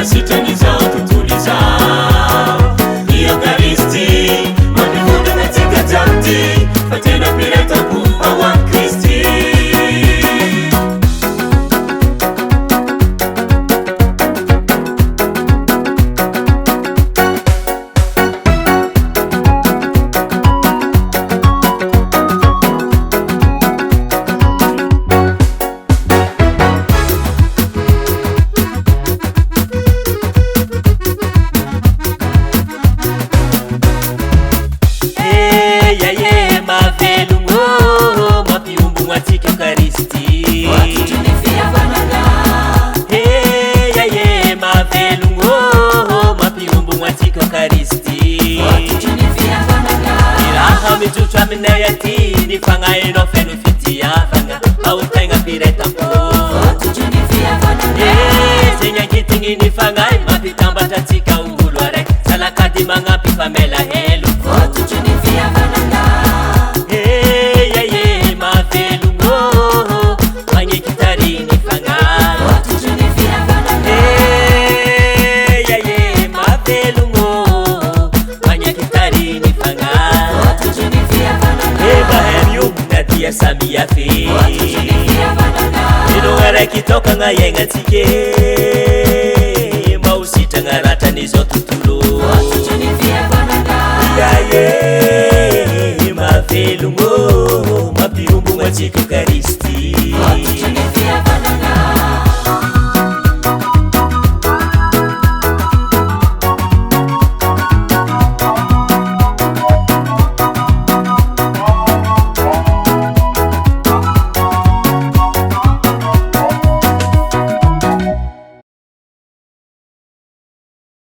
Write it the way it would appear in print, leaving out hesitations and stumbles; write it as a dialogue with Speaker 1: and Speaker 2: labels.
Speaker 1: sita nizotutuliza ni Eucharisti madudu katika tauti fatena pirata kumpa wa Kristi.
Speaker 2: Minayati fanga ino fenu fitia fanga autenga pireta po senya kitingi ni fanga mapitamba tatika umbulware salakadi manga pifamela helu mavelungo manye kitari ni fanga mavelungo manye kitari ni fanga ya sami ya fi ino ngara kitoka nga yenga tike mausita ngarata nizo tutulo